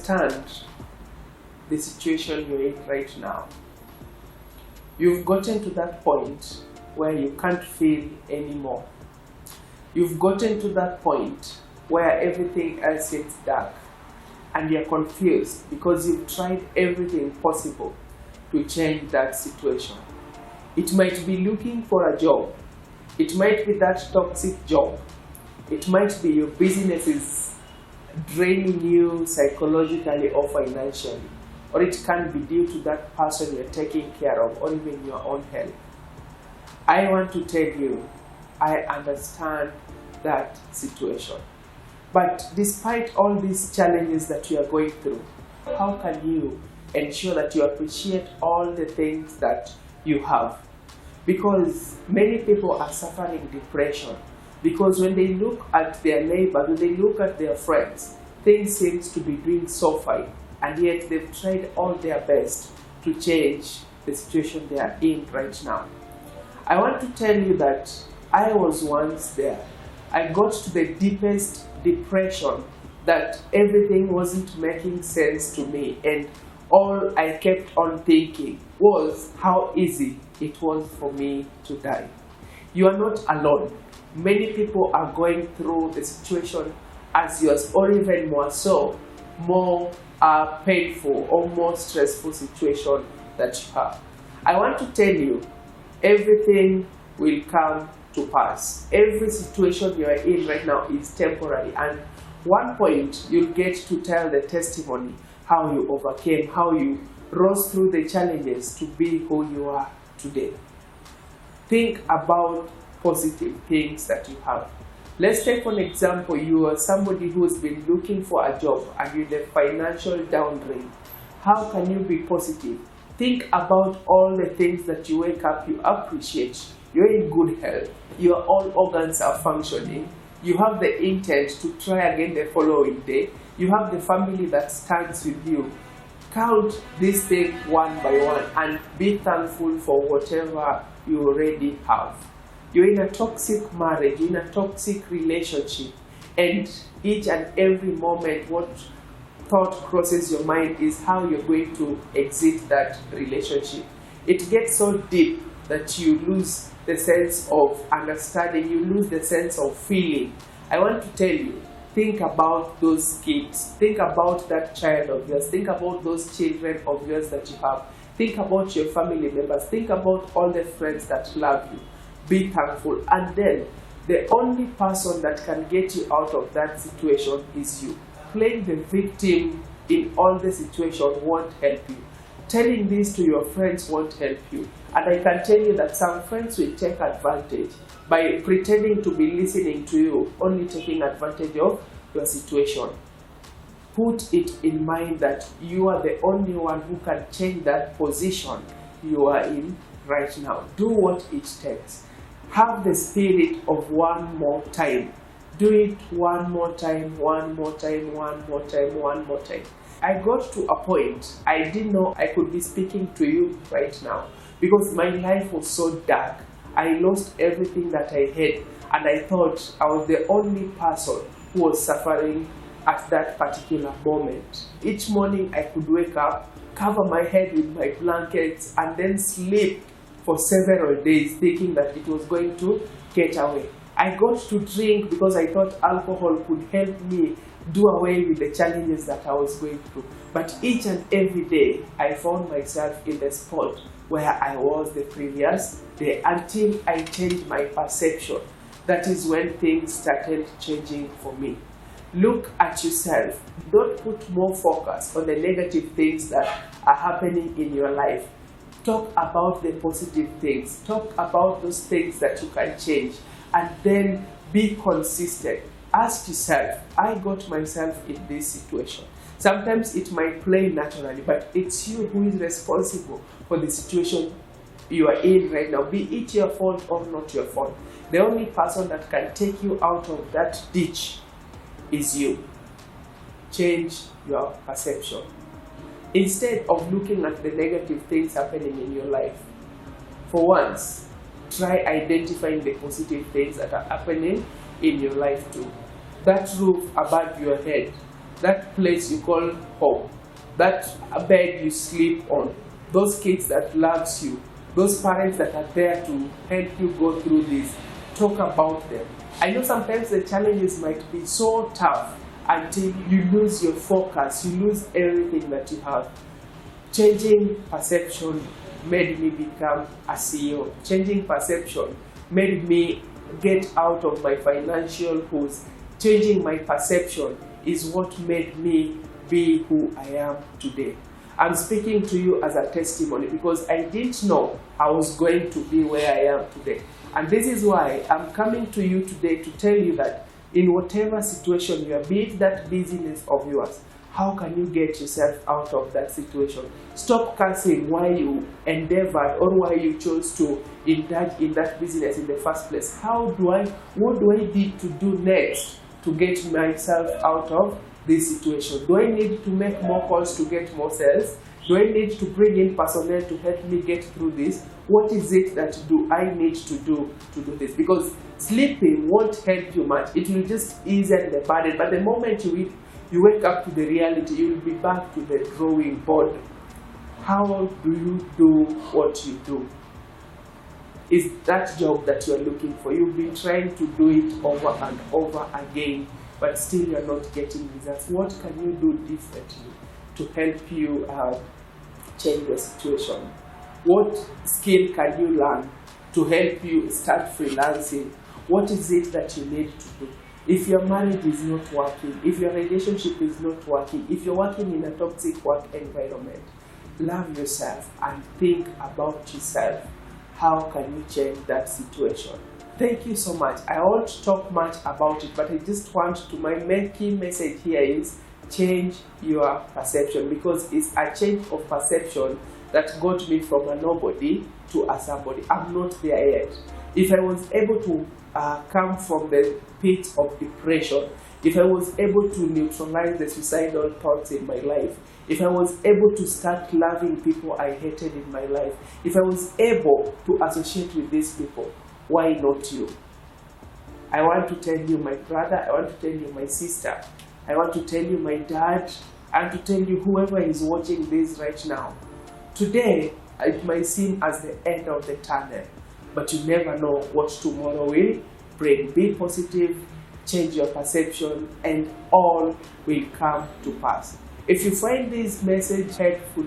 understand the situation you're in right now. You've gotten to that point where you can't feel anymore. You've gotten to that point where everything else gets dark and you're confused because you've tried everything possible to change that situation. It might be looking for a job. It might be that toxic job. It might be your business is draining you psychologically or financially. Or it can be due to that person you're taking care of, or even your own health. I want to tell you, I understand that situation. But despite all these challenges that you are going through, how can you ensure that you appreciate all the things that you have? Because many people are suffering depression. Because when they look at their neighbors, when they look at their friends, things seem to be doing so fine. And yet they've tried all their best to change the situation they are in right now. I want to tell you that I was once there. I got to the deepest depression that everything wasn't making sense to me, and all I kept on thinking was how easy it was for me to die. You are not alone. Many people are going through the situation as yours, or even more so, more painful or more stressful situation that you have. I want to tell you, everything will come to pass. Every situation you are in right now is temporary, and one point you'll get to tell the testimony how you overcame, how you rose through the challenges to be who you are today. Think about positive things that you have. Let's take an example. You are somebody who has been looking for a job and you're in a financial downdrain. How can you be positive? Think about all the things that you wake up, you appreciate. You're in good health. Your all organs are functioning. You have the intent to try again the following day. You have the family that stands with you. Count these things one by one and be thankful for whatever you already have. You're in a toxic marriage, in a toxic relationship, and each and every moment what thought crosses your mind is how you're going to exit that relationship. It gets so deep that you lose the sense of understanding, you lose the sense of feeling. I want to tell you, think about those kids, think about that child of yours, think about those children of yours that you have, think about your family members, think about all the friends that love you. Be thankful, and then the only person that can get you out of that situation is you. Playing the victim in all the situation won't help you. Telling this to your friends won't help you. And I can tell you that some friends will take advantage by pretending to be listening to you, only taking advantage of your situation. Put it in mind that you are the only one who can change that position you are in right now. Do what it takes. Have the spirit of one more time. Do it one more time, one more time, one more time, one more time. I got to a point, I didn't know I could be speaking to you right now because my life was so dark. I lost everything that I had, and I thought I was the only person who was suffering at that particular moment. Each morning I could wake up, cover my head with my blankets, and then sleep for several days thinking that it was going to get away. I got to drink because I thought alcohol could help me do away with the challenges that I was going through. But each and every day, I found myself in the spot where I was the previous day until I changed my perception. That is when things started changing for me. Look at yourself. Don't put more focus on the negative things that are happening in your life. Talk about the positive things. Talk about those things that you can change. And then be consistent. Ask yourself, I got myself in this situation. Sometimes it might play naturally, but it's you who is responsible for the situation you are in right now. Be it your fault or not your fault. The only person that can take you out of that ditch is you. Change your perception. Instead of looking at the negative things happening in your life, for once, try identifying the positive things that are happening in your life too. That roof above your head, that place you call home, that bed you sleep on, those kids that loves you, those parents that are there to help you go through this. Talk about them. I know sometimes the challenges might be so tough until you lose your focus, you lose everything that you have. Changing perception made me become a CEO. Changing perception made me get out of my financial woes. Changing my perception is what made me be who I am today. I'm speaking to you as a testimony because I didn't know I was going to be where I am today. And this is why I'm coming to you today to tell you that in whatever situation you are, be it that business of yours, how can you get yourself out of that situation? Stop cursing why you endeavored or why you chose to indulge in that business in the first place. What do I need to do next to get myself out of this situation? Do I need to make more calls to get more sales? Do I need to bring in personnel to help me get through this? What is it that do I need to do this? Because sleeping won't help you much. It will just ease the burden. But the moment you wake up to the reality, you will be back to the drawing board. How do you do what you do? Is that job that you are looking for? You've been trying to do it over and over again, but still you're not getting results. What can you do differently to help you change the situation? What skill can you learn to help you start freelancing? What is it that you need to do? If your marriage is not working, if your relationship is not working, if you're working in a toxic work environment, love yourself and think about yourself. How can you change that situation? Thank you so much. I won't talk much about it, but I just want to, my main key message here is change your perception, because it's a change of perception that got me from a nobody to a somebody. I'm not there yet. If I was able to come from the pit of depression, if I was able to neutralize the suicidal thoughts in my life, if I was able to start loving people I hated in my life, if I was able to associate with these people, why not you? I want to tell you, my brother, I want to tell you, my sister, I want to tell you, my dad, and to tell you, whoever is watching this right now, today it might seem as the end of the tunnel, but you never know what tomorrow will bring. Be positive, change your perception, and all will come to pass. If you find this message helpful,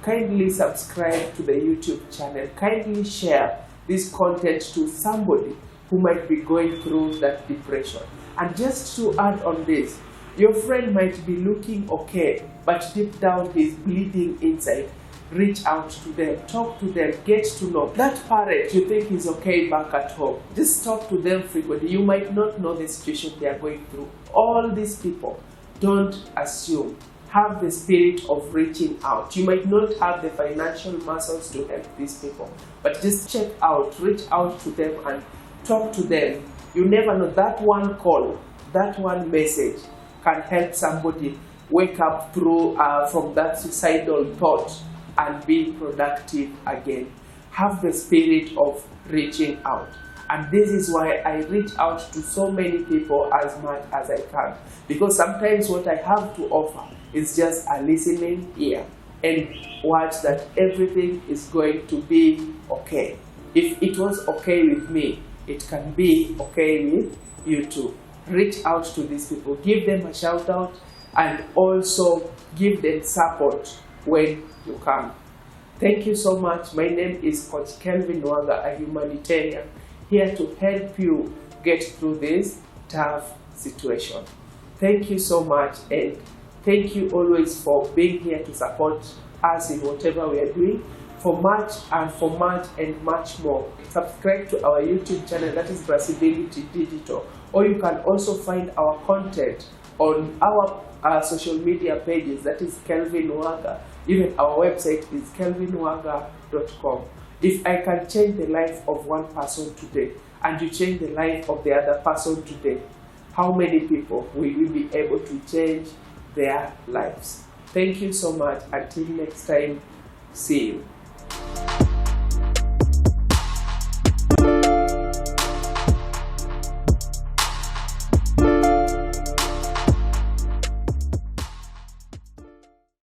kindly subscribe to the YouTube channel. Kindly share this content to somebody who might be going through that depression. And just to add on this, your friend might be looking okay, but deep down he's bleeding inside. Reach out to them, talk to them, get to know. That parent you think is okay back at home, just talk to them frequently. You might not know the situation they are going through. All these people, don't assume. Have the spirit of reaching out. You might not have the financial muscles to help these people, but just check out, reach out to them and talk to them. You never know, that one call, that one message can help somebody wake up through from that suicidal thought and be productive again. Have the spirit of reaching out. And this is why I reach out to so many people as much as I can. Because sometimes what I have to offer is just a listening ear and watch that everything is going to be okay. If it was okay with me, it can be okay with you too. Reach out to these people, give them a shout out, and also give them support when you come. Thank you so much. My name is Coach Kelvin Waga, a humanitarian, here to help you get through this tough situation. Thank you so much, and thank you always for being here to support us in whatever we are doing. For much and much more, subscribe to our YouTube channel, that is Brassibility Digital, or you can also find our content on our social media pages, that is Kelvin Waga. Even our website is kelvinwaga.com. If I can change the life of one person today, and you change the life of the other person today, how many people will we be able to change their lives? Thank you so much. Until next time, see you.